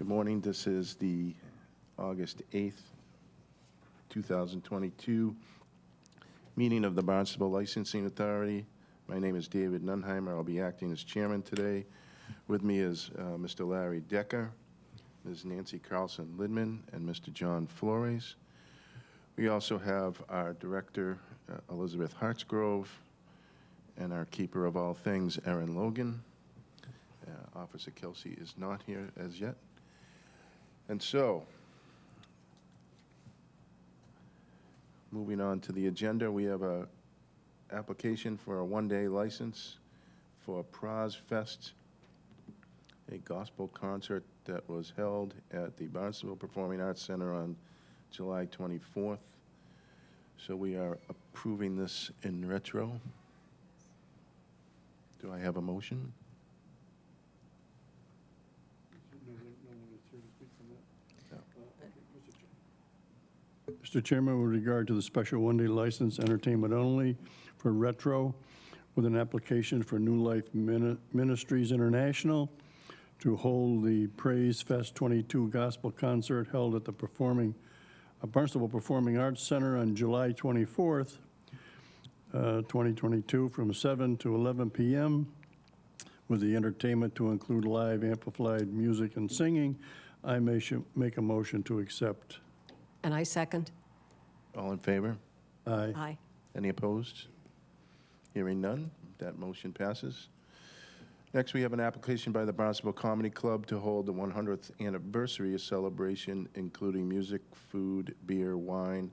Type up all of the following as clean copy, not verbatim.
Good morning. This is the August 8th, 2022 meeting of the Barnstable Licensing Authority. My name is David Nunheimer. I'll be acting as chairman today. With me is Mr. Larry Decker, Ms. Nancy Carlson-Lidman, and Mr. John Flores. We also have our director, Elizabeth Hartsgrove, and our keeper of all things, Erin Logan. Officer Kelsey is not here as yet. And so, moving on to the agenda, we have a application for a one-day license for Praz Fest, a gospel concert that was held at the Barnstable Performing Arts Center on July 24th. So we are approving this in retro. Do I have a motion? Mr. Chairman, with regard to the special one-day license, entertainment only for retro, with an application for New Life Ministries International to hold the Praise Fest 22 gospel concert held at the Barnstable Performing Arts Center on July 24th, 2022, from 7 to 11 p.m., with the entertainment to include live amplified music and singing. I may make a motion to accept. And I second. All in favor? Aye. Aye. Any opposed? Hearing none, that motion passes. Next, we have an application by the Barnstable Comedy Club to hold the 100th anniversary celebration, including music, food, beer, wine,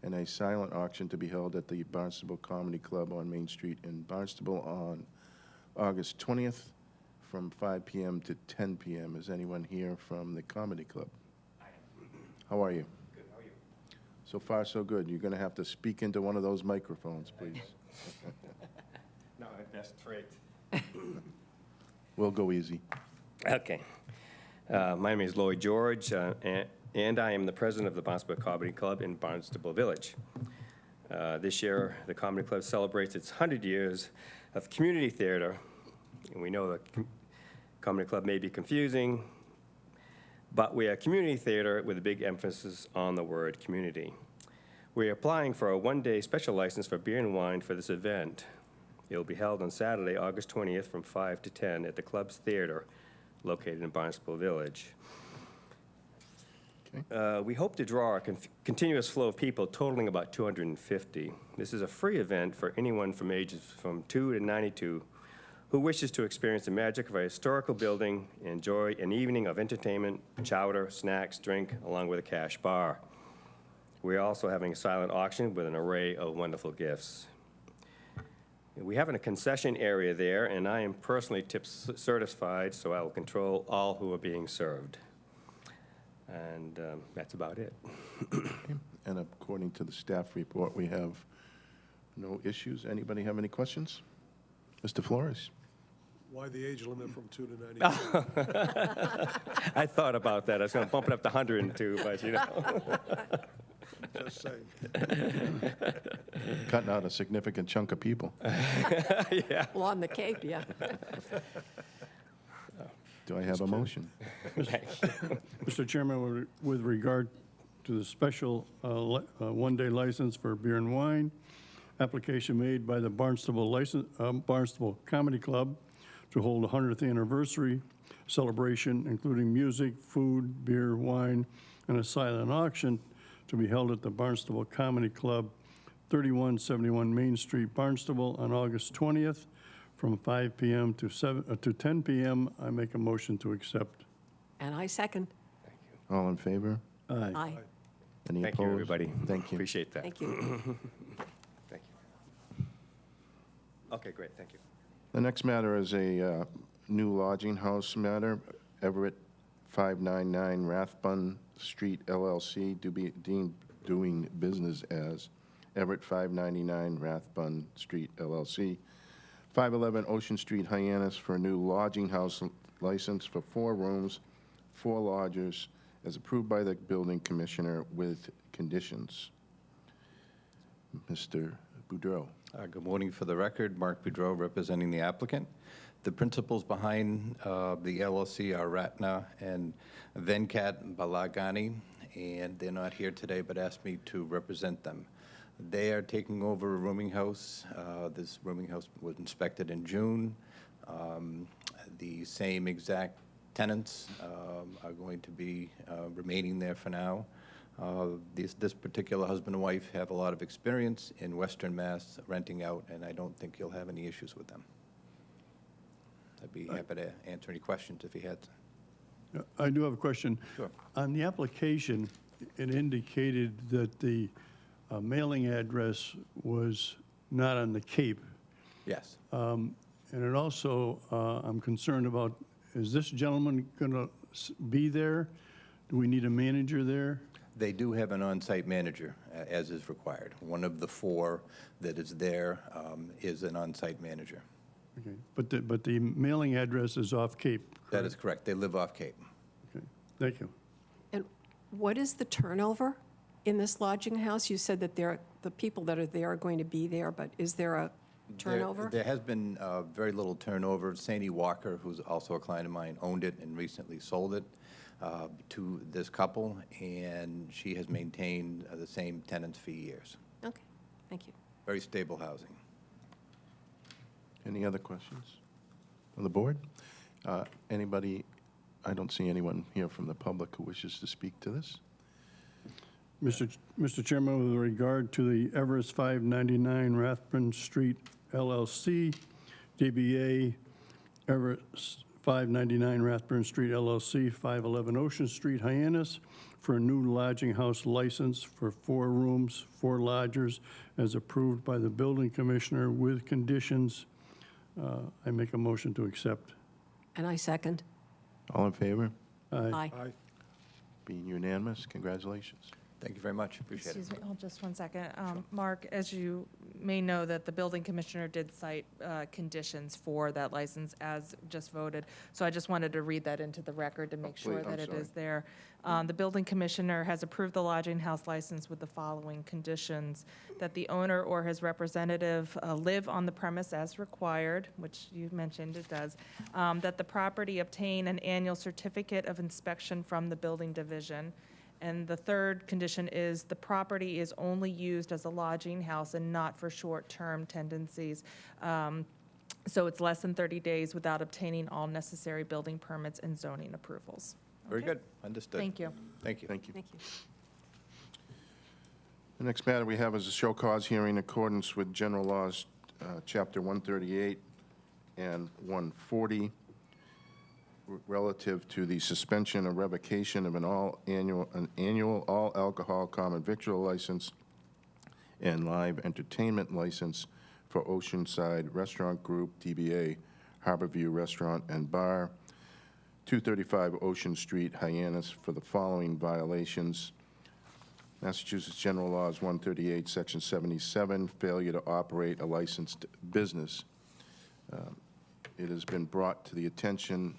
and a silent auction to be held at the Barnstable Comedy Club on Main Street in Barnstable on August 20th from 5 p.m. to 10 p.m. Is anyone here from the Comedy Club? I am. How are you? Good, how are you? So far, so good. You're going to have to speak into one of those microphones, please. No, best trait. We'll go easy. Okay. My name is Lloyd George, and I am the president of the Barnstable Comedy Club in Barnstable Village. This year, the Comedy Club celebrates its 100 years of community theater, and we know the Comedy Club may be confusing, but we are community theater with a big emphasis on the word community. We are applying for a one-day special license for beer and wine for this event. It will be held on Saturday, August 20th from 5 to 10 at the club's theater located in Barnstable Village. Okay. We hope to draw a continuous flow of people totaling about 250. This is a free event for anyone from ages from 2 to 92 who wishes to experience the magic of a historical building, enjoy an evening of entertainment, chowder, snacks, drink, along with a cash bar. We're also having a silent auction with an array of wonderful gifts. We have a concession area there, and I am personally tip certified, so I will control all who are being served. And that's about it. And according to the staff report, we have no issues. Anybody have any questions? Mr. Flores? Why the age limit from 2 to 92? I thought about that. I was going to bump it up to 102, but you know. Just saying. Cutting out a significant chunk of people. Yeah. Well, on the Cape, yeah. Do I have a motion? Mr. Chairman, with regard to the special one-day license for beer and wine, application made by the Barnstable Comedy Club to hold a 100th anniversary celebration, including music, food, beer, wine, and a silent auction to be held at the Barnstable Comedy Club, 3171 Main Street, Barnstable, on August 20th from 5 p.m. to 10 p.m. I make a motion to accept. And I second. All in favor? Aye. Aye. Any Thank opposed? you, everybody. Thank you. Appreciate that. Thank you. Thank you. Okay, great. Thank you. The next matter is a new lodging house matter. Everett 599 Rathbun Street LLC, doing business as Everett 599 Rathbun Street LLC. 511 Ocean Street, Hyannis, for a new lodging house license for 4 rooms, 4 lodgers, as approved by the building commissioner with conditions. Mr. Boudreau. Good morning. For the record, Mark Boudreau representing the applicant. The principals behind the LLC are Ratna and Venkat Balagani, and they're not here today, but asked me to represent them. They are taking over a rooming house. This rooming house was inspected in June. The same exact tenants are going to be remaining there for now. This particular husband and wife have a lot of experience in Western Mass renting out, and I don't think you'll have any issues with them. I'd be happy to answer any questions if you had. I do have a question. Sure. On the application, it indicated that the mailing address was not on the Cape. Yes. And it also, I'm concerned about, is this gentleman going to be there? Do we need a manager there? They do have an on-site manager, as is required. One of the 4 that is there is an on-site manager. Okay. But the mailing address is off Cape, correct? That is correct. They live off Cape. Okay. Thank you. And what is the turnover in this lodging house? You said that the people that are there are going to be there, but is there a turnover? There has been very little turnover. Sandy Walker, who's also a client of mine, owned it and recently sold it to this couple, and she has maintained the same tenants for years. Okay, thank you. Very stable housing. Any other questions on the board? Anybody, I don't see anyone here from the public who wishes to speak to this. Mr. Chairman, with regard to the Everest 599 Rathbun Street LLC, DBA Everest 599 Rathbun Street LLC, 511 Ocean Street, Hyannis, for a new lodging house license for 4 rooms, 4 lodgers, as approved by the building commissioner with conditions. I make a motion to accept. And I second. All in favor? Aye. Aye. Being unanimous, congratulations. Thank you very much. Appreciate it. Excuse me, hold just one second. Mark, as you may know, that the building commissioner did cite conditions for that license as just voted. So I just wanted to read that into the record to make sure please, I'm that it sorry. is there. The building commissioner has approved the lodging house license with the following conditions: that the owner or his representative live on the premise as required, which you mentioned it does, that the property obtain an annual certificate of inspection from the building division. And the third condition is the property is only used as a lodging house and not for short-term tendencies. So it's less than 30 days without obtaining all necessary building permits and zoning approvals. Very Okay? good. Understood. Thank you. Thank you. Thank you. Thank you. The next matter we have is a show cause hearing in accordance with General Laws, Chapter 138 and 140, relative to the suspension or revocation of an annual all-alcohol common victual license and live entertainment license for Oceanside Restaurant Group, DBA Harborview Restaurant and Bar, 235 Ocean Street, Hyannis, for the following violations. Massachusetts General Laws 138, Section 77, failure to operate a licensed business. It has been brought to the attention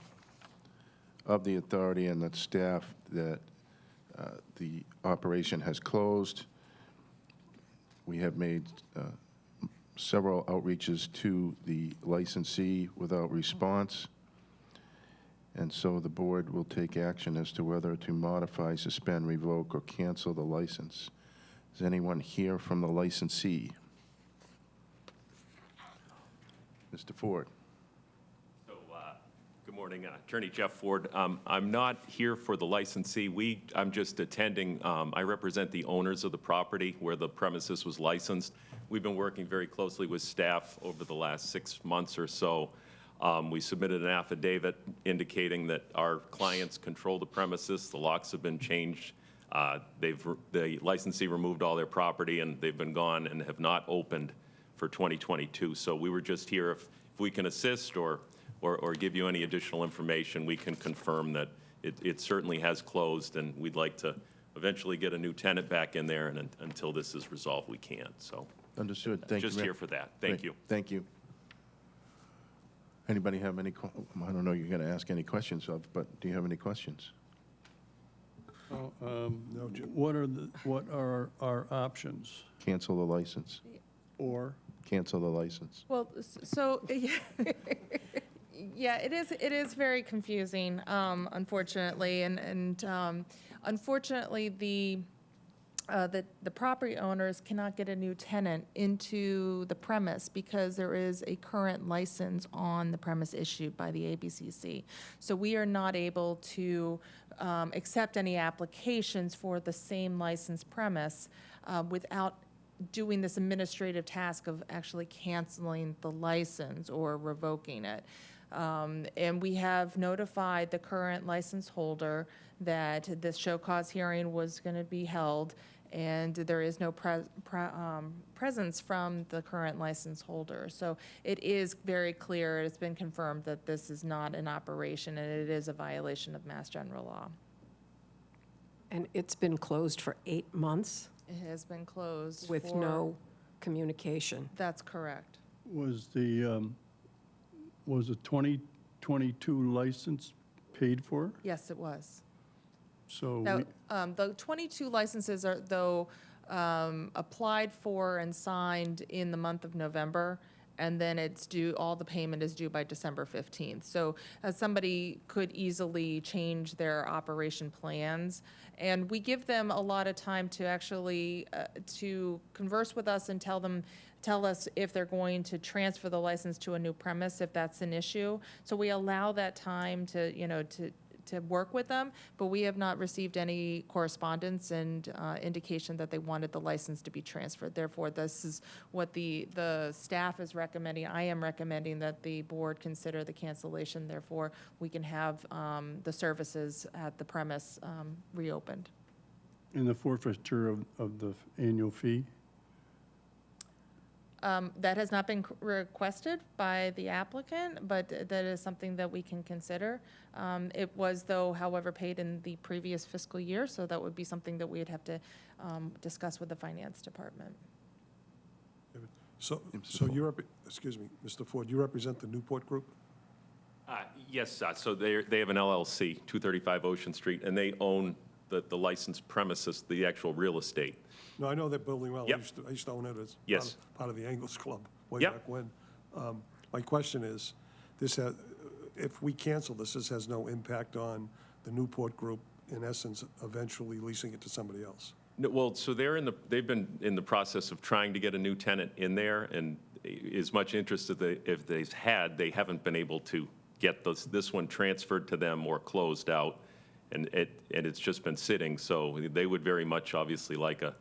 of the authority and the staff that the operation has closed. We have made several outreaches to the licensee without response. And so the board will take action as to whether to modify, suspend, revoke, or cancel the license. Is anyone here from the licensee? Mr. Ford. So, good morning, Attorney Jeff Ford. I'm not here for the licensee. I'm just attending. I represent the owners of the property where the premises was licensed. We've been working very closely with staff over the last 6 months or so. We submitted an affidavit indicating that our clients control the premises. The locks have been changed. The licensee removed all their property, and they've been gone and have not opened for 2022. So we were just here if we can assist or give you any additional information. We can confirm that it certainly has closed, and we'd like to eventually get a new tenant back in there, and until this is resolved, we can't. So Understood. Thank you. just here for that. Thank you. Thank you. Anybody have any, I don't know you're going to ask any questions of, but do you have any questions? No, Jim. What are our options? Cancel the license. Or, Cancel the license. Well, so, Yeah, it is very confusing, unfortunately, and unfortunately, the property owners cannot get a new tenant into the premise because there is a current license on the premise issued by the ABCC. So we are not able to accept any applications for the same licensed premise without doing this administrative task of actually canceling the license or revoking it. And we have notified the current license holder that this show cause hearing was going to be held, and there is no presence from the current license holder. So it is very clear, it's been confirmed that this is not an operation, and it is a violation of Mass General Law. And it's been closed for 8 months It has been closed with for- no communication. That's correct. Was the 2022 license paid for? Yes, it was. So Now, we- the 22 licenses are, though, applied for and signed in the month of November, and then it's due, all the payment is due by December 15th. So somebody could easily change their operation plans, and we give them a lot of time to actually, to converse with us and tell us if they're going to transfer the license to a new premise, if that's an issue. So we allow that time to, to work with them, but we have not received any correspondence and indication that they wanted the license to be transferred. Therefore, this is what the staff is recommending. I am recommending that the board consider the cancellation. Therefore, we can have the services at the premise reopened. in the forfeiture of the annual fee? That has not been requested by the applicant, but that is something that we can consider. It was, though, however, paid in the previous fiscal year, so that would be something that we'd have to discuss with the finance department. So you, excuse me, Mr. Ford, you represent the Newport Group? Yes, so they have an LLC, 235 Ocean Street, and they own the licensed premises, the actual real estate. No, I know that building well. Yep. I used to own it as Yes. part of the Angles Club way Yep. back when. My question is, if we cancel this has no impact on the Newport Group, in essence, eventually leasing it to somebody else? No, well, so they've been in the process of trying to get a new tenant in there, and as much interest as they've had, they haven't been able to get this one transferred to them or closed out, and it's just been sitting. So they would very much obviously like a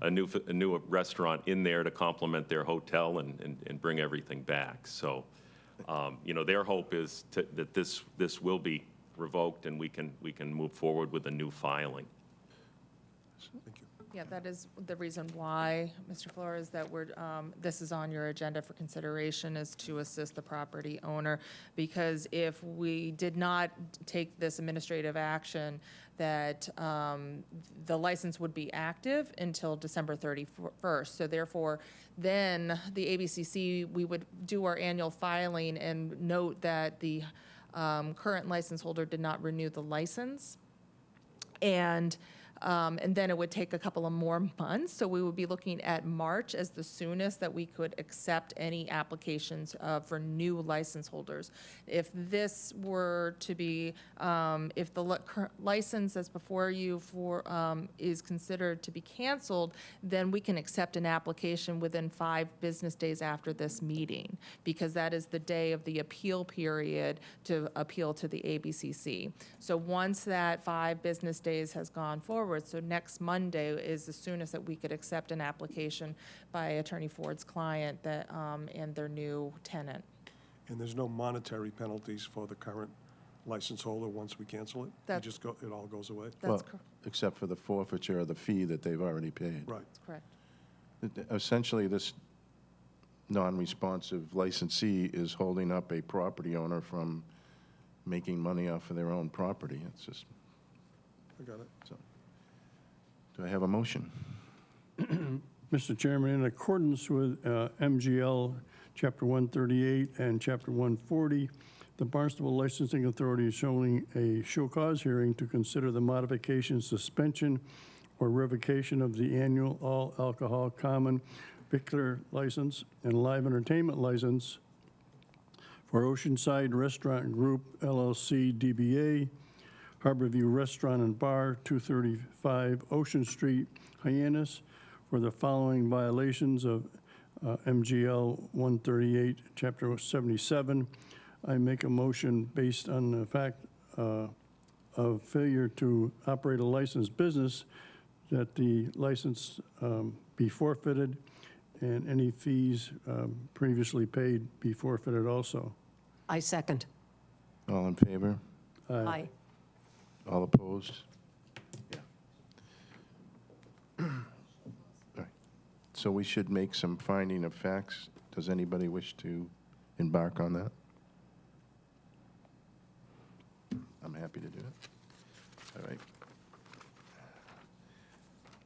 new restaurant in there to complement their hotel and bring everything back. So, their hope is that this will be revoked and we can move forward with a new filing. Thank you. Yeah, that is the reason why, Mr. Flores, that this is on your agenda for consideration, is to assist the property owner. Because if we did not take this administrative action, that the license would be active until December 31st. So therefore, then the ABCC, we would do our annual filing and note that the current license holder did not renew the license. And then it would take a couple of more months. So we would be looking at March as the soonest that we could accept any applications for new license holders. If this were to be, if the license that's before you is considered to be canceled, then we can accept an application within 5 business days after this meeting, because that is the day of the appeal period to appeal to the ABCC. So once that 5 business days has gone forward, so next Monday is the soonest that we could accept an application by Attorney Ford's client and their new tenant. And there's no monetary penalties for the current license holder once we cancel it? It all goes away? That's Well, except for the forfeiture of the fee that they've already paid. Right. correct. Essentially, this non-responsive licensee is holding up a property owner from making money off of their own property. It's just, I got it. so. Do I have a motion? Mr. Chairman, in accordance with MGL Chapter 138 and Chapter 140, the Barnstable Licensing Authority is holding a show cause hearing to consider the modification, suspension, or revocation of the annual all alcohol common vicular license and live entertainment license for Oceanside Restaurant Group LLC DBA, Harborview Restaurant and Bar, 235 Ocean Street, Hyannis, for the following violations of MGL 138, Chapter 77. I make a motion based on the fact of failure to operate a licensed business, that the license be forfeited and any fees previously paid be forfeited also. I second. All in favor? Aye. All opposed? All right. So we should make some finding of facts. Does anybody wish to embark on that? I'm happy to do it. All right.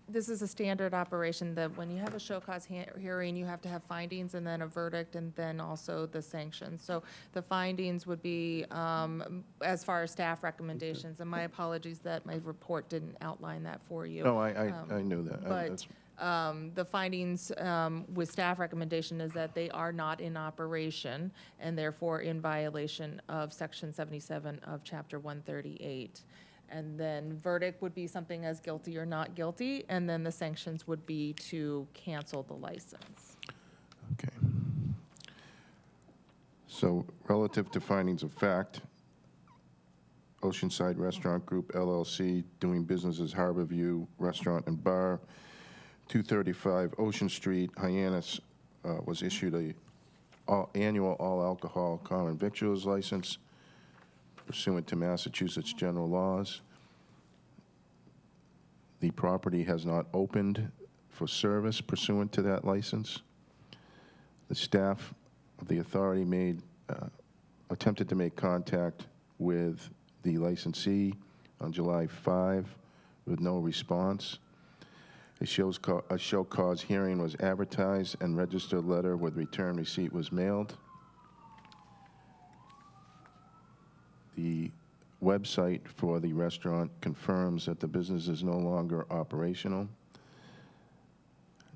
This is a standard operation that when you have a show cause hearing, you have to have findings and then a verdict and then also the sanctions. So the findings would be as far as staff recommendations, and my apologies that my report didn't outline that for you. No, I knew that. But the findings with staff recommendation is that they are not in operation and therefore in violation of Section 77 of Chapter 138. And then verdict would be something as guilty or not guilty, and then the sanctions would be to cancel the license. Okay. So relative to findings of fact, Oceanside Restaurant Group LLC, doing business as Harborview Restaurant and Bar, 235 Ocean Street, Hyannis, was issued a annual all-alcohol common victuals license pursuant to Massachusetts general laws. The property has not opened for service pursuant to that license. The staff of the authority attempted to make contact with the licensee on July 5 with no response. A show cause hearing was advertised and registered letter with return receipt was mailed. The website for the restaurant confirms that the business is no longer operational.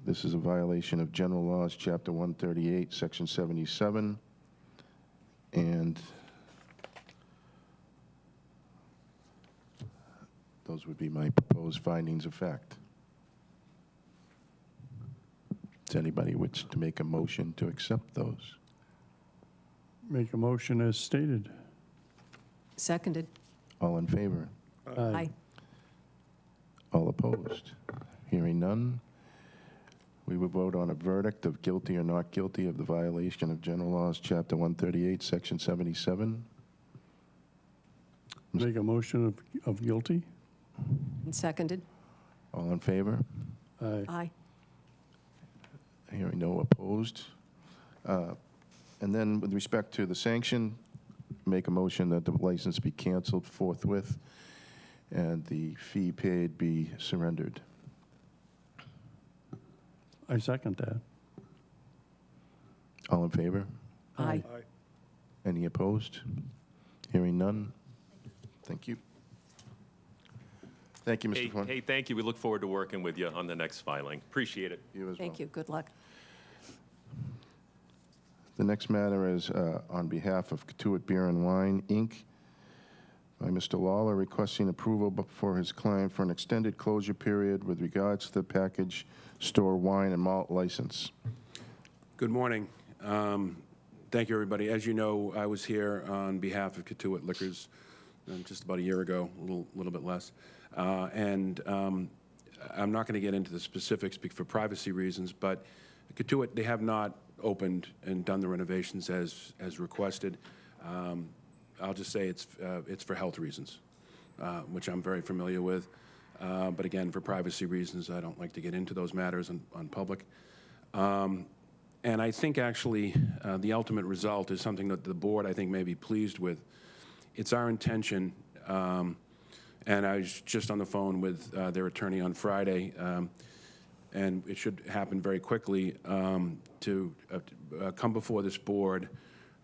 This is a violation of General Laws, Chapter 138, Section 77, and those would be my proposed findings of fact. Does anybody wish to make a motion to accept those? Make a motion as stated. Seconded. All in favor? Aye. All opposed? Hearing none, we will vote on a verdict of guilty or not guilty of the violation of General Laws, Chapter 138, Section 77. Make a motion of guilty. And seconded. All in favor? Aye. Aye. Hearing no opposed. And then with respect to the sanction, make a motion that the license be canceled forthwith and the fee paid be surrendered. I second that. All in favor? Aye. Any opposed? Hearing none. Thank you. Thank you, Mr. Flynn. Hey, thank you. We look forward to working with you on the next filing. Appreciate it. You as well. Thank you. Good luck. The next matter is on behalf of Katuitt Beer and Wine, Inc., by Mr. Lawler, requesting approval for his client for an extended closure period with regards to the package store wine and malt license. Good morning. Thank you, everybody. As you know, I was here on behalf of Katuitt Liquors just about a year ago, a little bit less. And I'm not going to get into the specifics for privacy reasons, but Katuitt, they have not opened and done the renovations as requested. I'll just say it's for health reasons, which I'm very familiar with. But again, for privacy reasons, I don't like to get into those matters on public. And I think actually the ultimate result is something that the board, I think, may be pleased with. It's our intention, and I was just on the phone with their attorney on Friday, and it should happen very quickly, to come before this board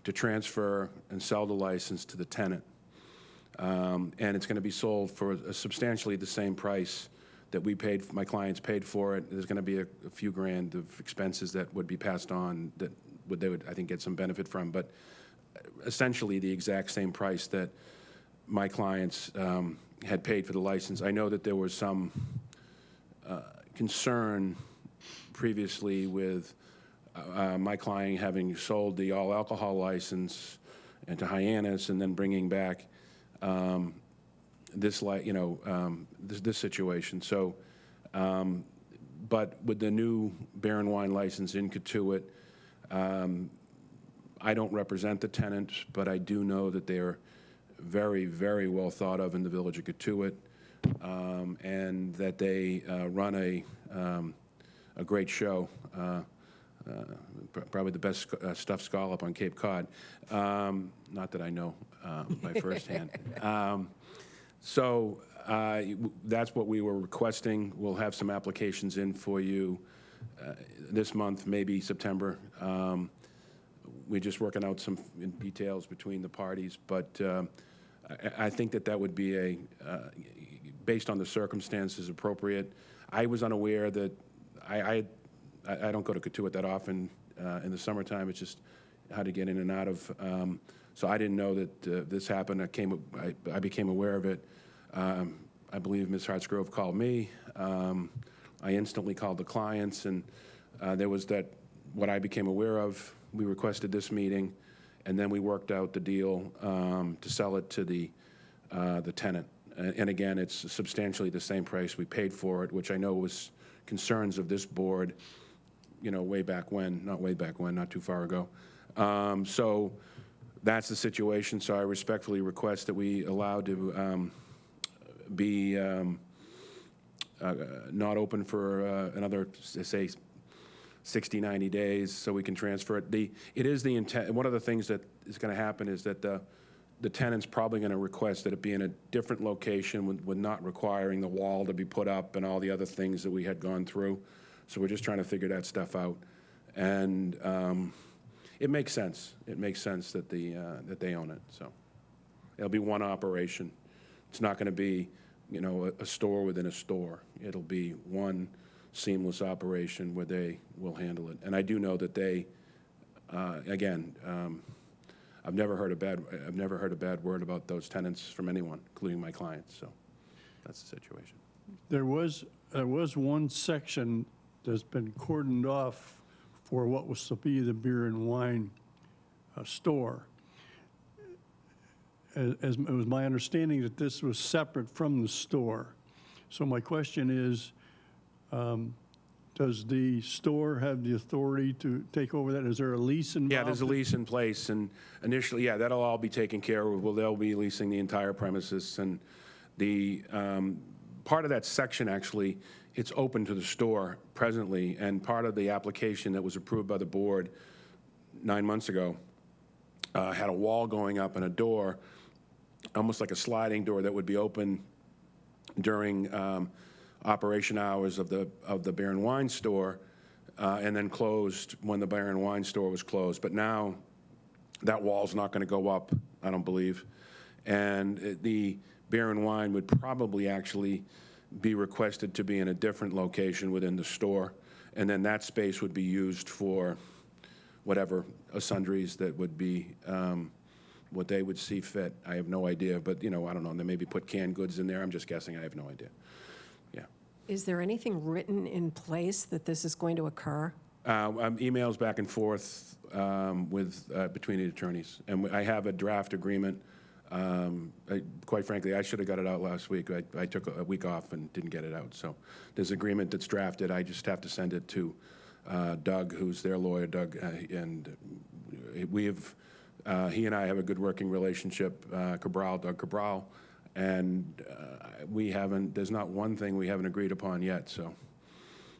to transfer and sell the license to the tenant. And it's going to be sold for substantially the same price that we paid, my clients paid for it. There's going to be a few grand of expenses that would be passed on that they would, I think, get some benefit from. But essentially the exact same price that my clients had paid for the license. I know that there was some concern previously with my client having sold the all-alcohol license and to Hyannis and then bringing back this situation. So, but with the new beer and wine license in Katuitt, I don't represent the tenants, but I do know that they're very, very well thought of in the village of Katuitt, and that they run a great show, probably the best stuffed scallop on Cape Cod. Not that I know by firsthand. So that's what we were requesting. We'll have some applications in for you this month, maybe September. We're just working out some details between the parties, but I think that would be based on the circumstances, appropriate. I was unaware that I don't go to Katuitt that often in the summertime. It's just how to get in and out of. So I didn't know that this happened. I became aware of it. I believe Ms. Hartsgrove called me. I instantly called the clients, and there was what I became aware of. We requested this meeting, and then we worked out the deal to sell it to the tenant. And again, it's substantially the same price we paid for it, which I know was concerns of this board, way back when, not too far ago. So that's the situation. So I respectfully request that we allow to be not open for another, say, 60, 90 days, so we can transfer it. It is the intent. One of the things that is going to happen is that the tenant's probably going to request that it be in a different location with not requiring the wall to be put up and all the other things that we had gone through. So we're just trying to figure that stuff out. And it makes sense. It makes sense that that they own it. So it'll be one operation. It's not going to be, a store within a store. It'll be one seamless operation where they will handle it. And I do know that they, again, I've never heard a bad word about those tenants from anyone, including my clients. So that's the situation. There was one section that's been cordoned off for what was to be the beer and wine store. As it was my understanding that this was separate from the store. So my question is, does the store have the authority to take over that? Is there a lease involved? Yeah, there's a lease in place, and initially, yeah, that'll all be taken care of. Well, they'll be leasing the entire premises, and the part of that section, actually, it's open to the store presently, and part of the application that was approved by the board 9 months ago had a wall going up and a door, almost like a sliding door that would be open during operation hours of the beer and wine store, and then closed when the beer and wine store was closed. But now that wall's not going to go up, I don't believe, and the beer and wine would probably actually be requested to be in a different location within the store, and then that space would be used for whatever sundries that would be what they would see fit. I have no idea, but I don't know. They maybe put canned goods in there. I'm just guessing. I have no idea. Yeah. Is there anything written in place that this is going to occur? Emails back and forth between the attorneys, and I have a draft agreement. Quite frankly, I should have got it out last week. I took a week off and didn't get it out. So there's an agreement that's drafted. I just have to send it to Doug, who's their lawyer, Doug, and he and I have a good working relationship, Doug Cabral, and there's not one thing we haven't agreed upon yet, so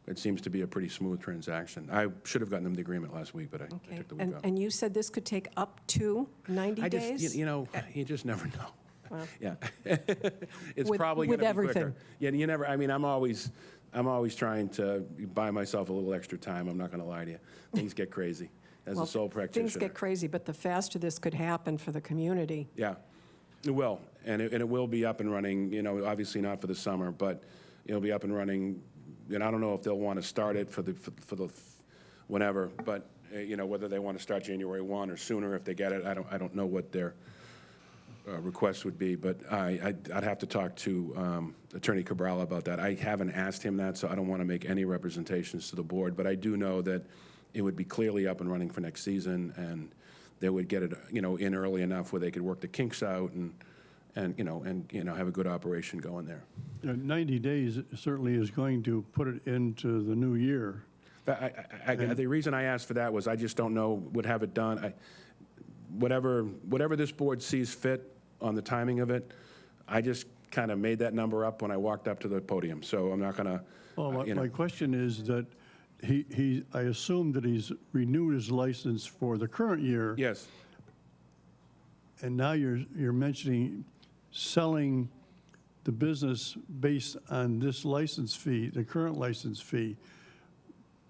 it seems to be a pretty smooth transaction. I should have gotten them the agreement last week, but I took the week off. And you said this could take up to 90 days? You just never know. Well, Yeah. It's probably going to be quicker. With everything. Yeah, you never, I'm always trying to buy myself a little extra time. I'm not going to lie to you. Things get crazy as a sole practitioner. Things get crazy, but the faster this could happen for the community. Yeah, it will, and it will be up and running, obviously not for the summer, but it'll be up and running, and I don't know if they'll want to start it for the whenever, but whether they want to start January 1 or sooner if they get it. I don't know what their request would be, but I'd have to talk to Attorney Cabral about that. I haven't asked him that, so I don't want to make any representations to the board, but I do know that it would be clearly up and running for next season, and they would get it, in early enough where they could work the kinks out and have a good operation going there. 90 days certainly is going to put it into the new year. The reason I asked for that was I just don't know, would have it done. Whatever this board sees fit on the timing of it, I just kind of made that number up when I walked up to the podium, so I'm not going to, Well, my question is that I assume that he's renewed his license for the current year. Yes. And now you're mentioning selling the business based on this license fee, the current license fee.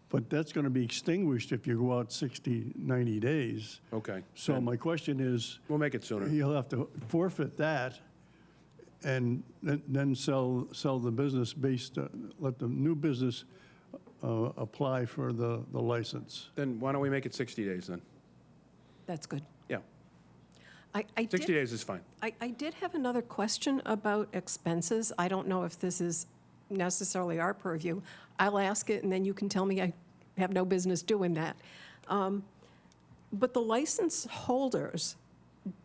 But that's going to be extinguished if you go out 60, 90 days. Okay. So my question is, We'll make it sooner. he'll have to forfeit that and then sell the business let the new business apply for the license. Then why don't we make it 60 days then? That's good. Yeah, I 60 did, days is fine. I did have another question about expenses. I don't know if this is necessarily our purview. I'll ask it, and then you can tell me I have no business doing that. But the license holders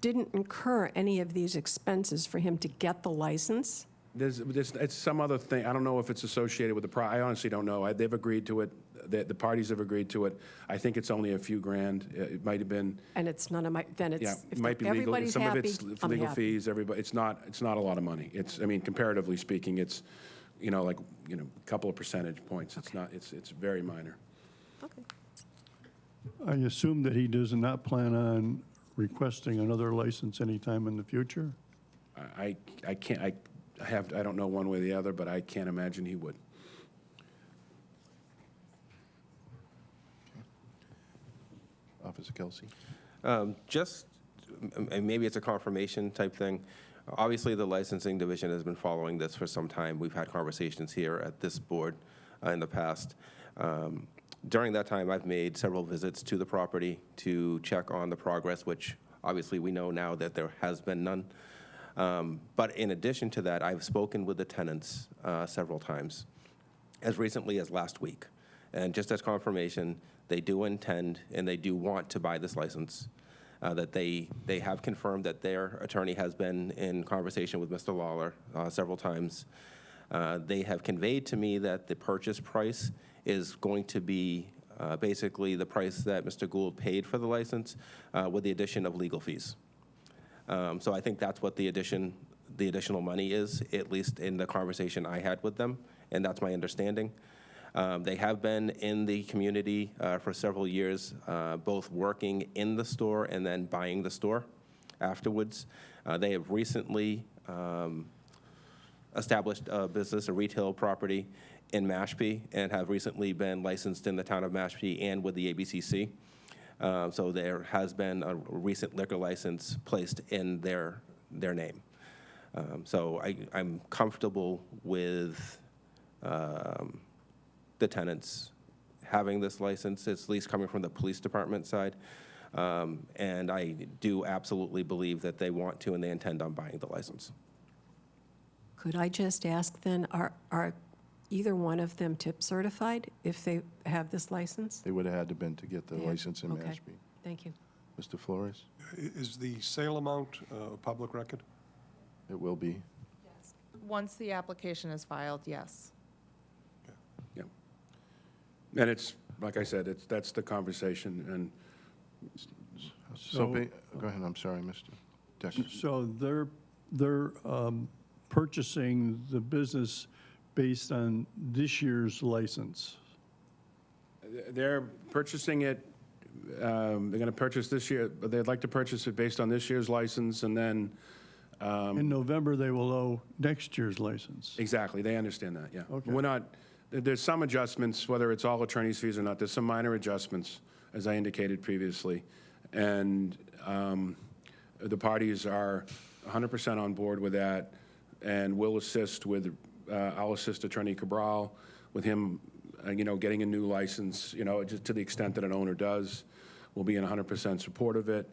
didn't incur any of these expenses for him to get the license? It's some other thing. I don't know if it's associated with I honestly don't know. They've agreed to it. The parties have agreed to it. I think it's only a few grand. It might have been. And it's none of my, then it's, Yeah, if it might be legal. everybody's Some of happy, it's I'm legal happy. fees. It's not a lot of money. Comparatively speaking, it's, a couple of percentage points. It's not. It's very minor. Okay. I assume that he does not plan on requesting another license anytime in the future? I can't. I don't know one way or the other, but I can't imagine he would. Officer Kelsey? Maybe it's a confirmation type thing. Obviously, the licensing division has been following this for some time. We've had conversations here at this board in the past. During that time, I've made several visits to the property to check on the progress, which obviously we know now that there has been none. But in addition to that, I've spoken with the tenants several times, as recently as last week. And just as confirmation, they do intend and they do want to buy this license. That they have confirmed that their attorney has been in conversation with Mr. Lawler several times. They have conveyed to me that the purchase price is going to be basically the price that Mr. Gould paid for the license with the addition of legal fees. So I think that's what the additional money is, at least in the conversation I had with them, and that's my understanding. They have been in the community for several years, both working in the store and then buying the store afterwards. They have recently established a business, a retail property in Mashpee, and have recently been licensed in the town of Mashpee and with the ABCC. So there has been a recent liquor license placed in their name. So I'm comfortable with the tenants having this license. It's at least coming from the police department side. And I do absolutely believe that they want to and they intend on buying the license. Could I just ask then, are either one of them tip certified if they have this license? They would have had to been to get the Yeah, license in okay. Mashpee. Thank you. Mr. Flores? Is the sale amount a public record? It will be. Once the application is filed, yes. Yeah. And it's, like I said, that's the conversation, and Go ahead, I'm sorry, Mr. Decker. So they're purchasing the business based on this year's license? they're purchasing it, they're going to purchase this year, but they'd like to purchase it based on this year's license, and then, In November, they will owe next year's license. exactly, they understand that, yeah. Okay. We're not, there's some adjustments, whether it's all attorney's fees or not, there's some minor adjustments, as I indicated previously. And the parties are 100% on board with that, and will assist with, I'll assist Attorney Cabral with him getting a new license, just to the extent that an owner does. We'll be in 100% support of it.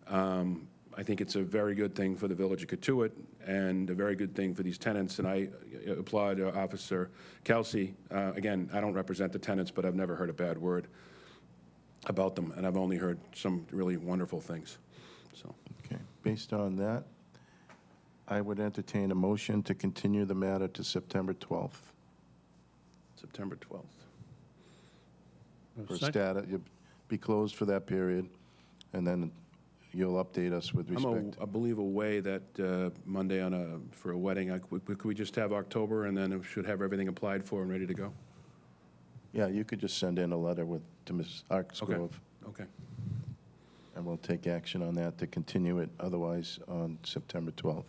I think it's a very good thing for the Village of Katuitt and a very good thing for these tenants, and I applaud Officer Kelsey. Again, I don't represent the tenants, but I've never heard a bad word about them, and I've only heard some really wonderful things, so. Okay, based on that, I would entertain a motion to continue the matter to September 12th. September 12th. For status, you'll be closed for that period, and then you'll update us with respect. I believe away that Monday for a wedding. Could we just have October, and then it should have everything applied for and ready to go? Yeah, you could just send in a letter to Ms. Arksgrove, Okay. and we'll take action on that to continue it otherwise on September 12th.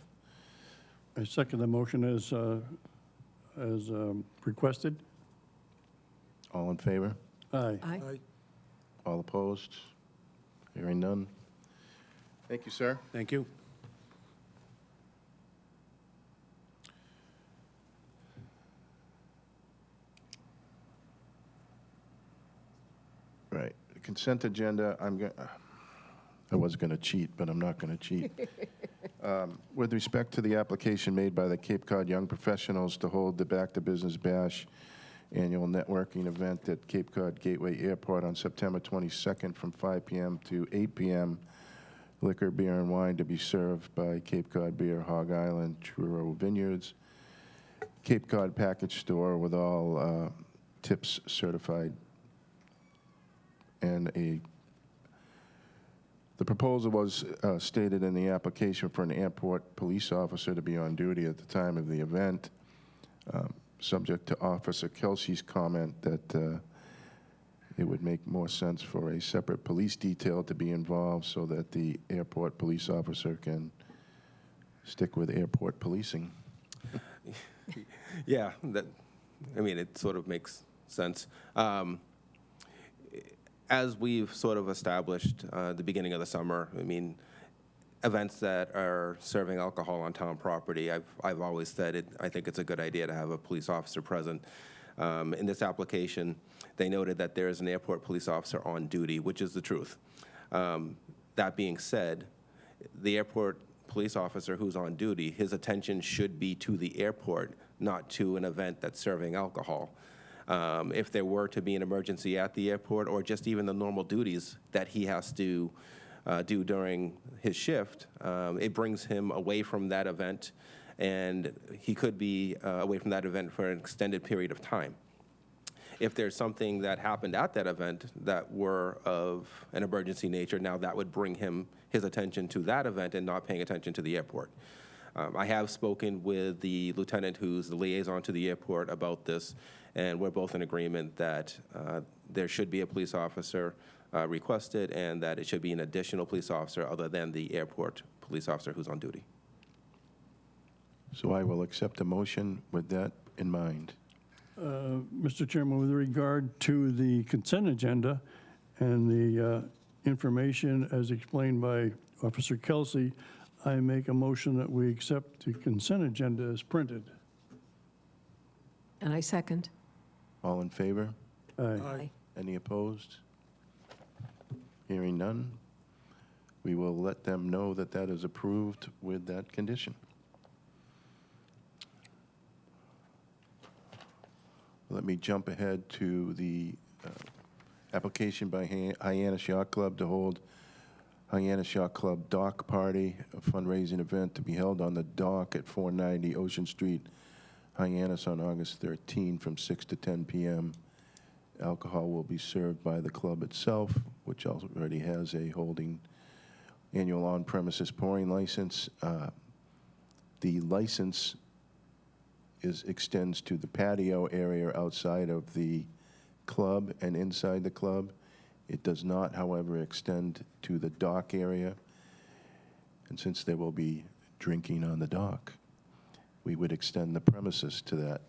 I second the motion as requested. All in favor? Aye. Aye. Aye. All opposed? Hearing none. Thank you, sir. Thank you. Right. The consent agenda, I was going to cheat, but I'm not going to cheat. With respect to the application made by the Cape Cod Young Professionals to hold the Back to Business Bash annual networking event at Cape Cod Gateway Airport on September 22nd from 5 p.m. to 8 p.m., liquor, beer, and wine to be served by Cape Cod Beer, Hog Island, Truro Vineyards, Cape Cod Package Store with all tips certified, and the proposal was stated in the application for an airport police officer to be on duty at the time of the event, subject to Officer Kelsey's comment that it would make more sense for a separate police detail to be involved so that the airport police officer can stick with airport policing. Yeah, it sort of makes sense. As we've sort of established the beginning of the summer, events that are serving alcohol on town property, I've always said I think it's a good idea to have a police officer present. In this application, they noted that there is an airport police officer on duty, which is the truth. That being said, the airport police officer who's on duty, his attention should be to the airport, not to an event that's serving alcohol. If there were to be an emergency at the airport or just even the normal duties that he has to do during his shift, it brings him away from that event, and he could be away from that event for an extended period of time. If there's something that happened at that event that were of an emergency nature, now that would bring his attention to that event and not paying attention to the airport. I have spoken with the lieutenant who's the liaison to the airport about this, and we're both in agreement that there should be a police officer requested and that it should be an additional police officer other than the airport police officer who's on duty. So I will accept a motion with that in mind. Mr. Chairman, with regard to the consent agenda and the information as explained by Officer Kelsey, I make a motion that we accept the consent agenda as printed. And I second. All in favor? Aye. Aye. Any opposed? Hearing none, we will let them know that that is approved with that condition. Let me jump ahead to the application by Hyannishaw Club to hold Hyannishaw Club Dock Party, a fundraising event to be held on the dock at 490 Ocean Street, Hyannis, on August 13 from 6 to 10 p.m. Alcohol will be served by the club itself, which already has a holding annual on-premises pouring license. The license extends to the patio area outside of the club and inside the club. It does not, however, extend to the dock area. And since there will be drinking on the dock, we would extend the premises to that.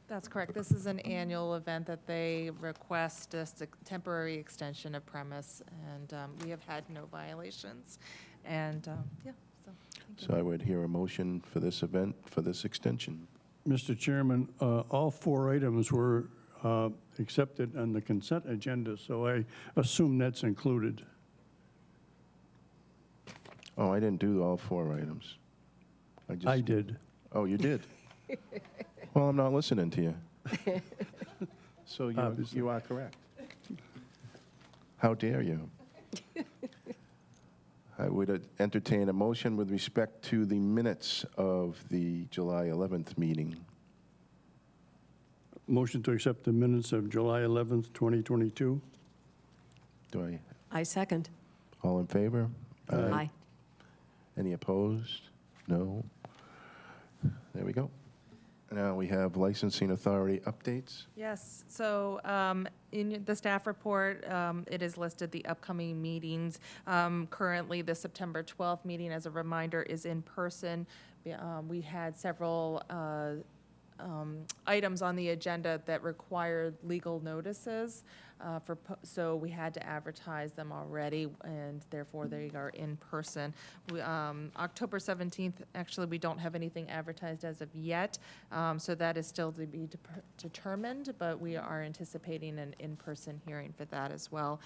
That's correct. This is an annual event that they request a temporary extension of premise, and we have had no violations. And, yeah, so, thank you. So I would hear a motion for this event, for this extension. Mr. Chairman, all four items were accepted on the consent agenda, so I assume that's included. Oh, I didn't do all 4 items. I did. Oh, you did? Well, I'm not listening to you. So Obviously. you are correct. How dare you? I would entertain a motion with respect to the minutes of the July 11th meeting. Motion to accept the minutes of July 11th, 2022. Do I second. all in favor? Aye. Any opposed? No. There we go. Now we have licensing authority updates. Yes, so in the staff report, it is listed the upcoming meetings. Currently, the September 12th meeting, as a reminder, is in person. We had several items on the agenda that required legal notices, so we had to advertise them already, and therefore they are in person. October 17th, actually, we don't have anything advertised as of yet, so that is still to be determined, but we are anticipating an in-person hearing for that as well.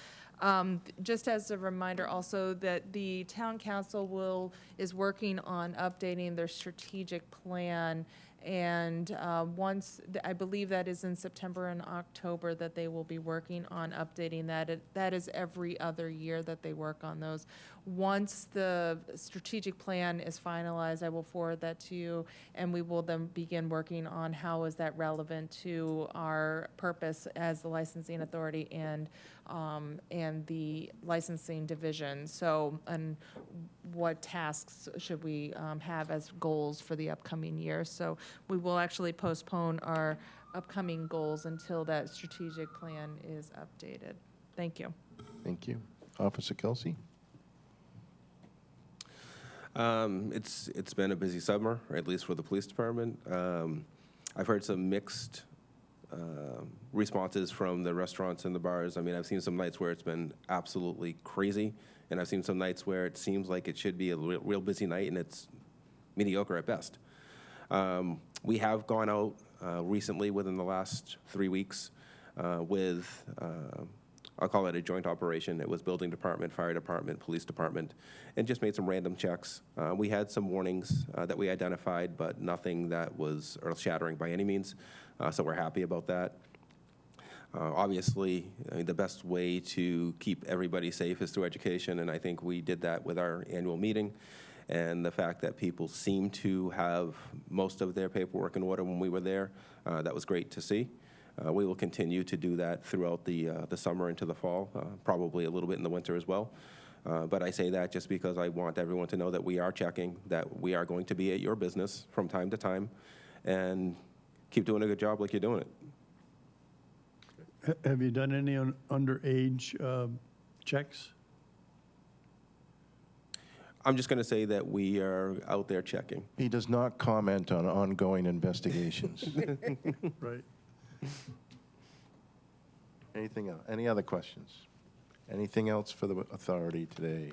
Just as a reminder also that the town council is working on updating their strategic plan, and once, I believe that is in September and October that they will be working on updating that. That is every other year that they work on those. Once the strategic plan is finalized, I will forward that to you, and we will then begin working on how is that relevant to our purpose as the licensing authority and the licensing division. So, and what tasks should we have as goals for the upcoming year? So we will actually postpone our upcoming goals until that strategic plan is updated. Thank you. Thank you. Officer Kelsey? It's been a busy summer, or at least for the police department. I've heard some mixed responses from the restaurants and the bars. I mean, I've seen some nights where it's been absolutely crazy, and I've seen some nights where it seems like it should be a real busy night, and it's mediocre at best. We have gone out recently within the last 3 weeks with, I'll call it a joint operation. It was building department, fire department, police department, and just made some random checks. We had some warnings that we identified, but nothing that was earth-shattering by any means, so we're happy about that. Obviously, I mean, the best way to keep everybody safe is through education, and I think we did that with our annual meeting. And the fact that people seem to have most of their paperwork in order when we were there, that was great to see. We will continue to do that throughout the summer into the fall, probably a little bit in the winter as well. But I say that just because I want everyone to know that we are checking, that we are going to be at your business from time to time, and keep doing a good job like you're doing it. Have you done any underage checks? I'm just going to say that we are out there checking. He does not comment on ongoing investigations. Right. Anything else? Any other questions? Anything else for the authority today?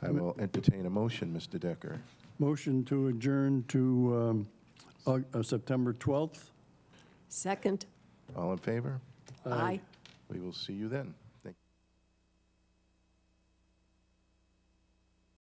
I will entertain a motion, Mr. Decker. Motion to adjourn to September 12th. Second. All in favor? Aye. We will see you then.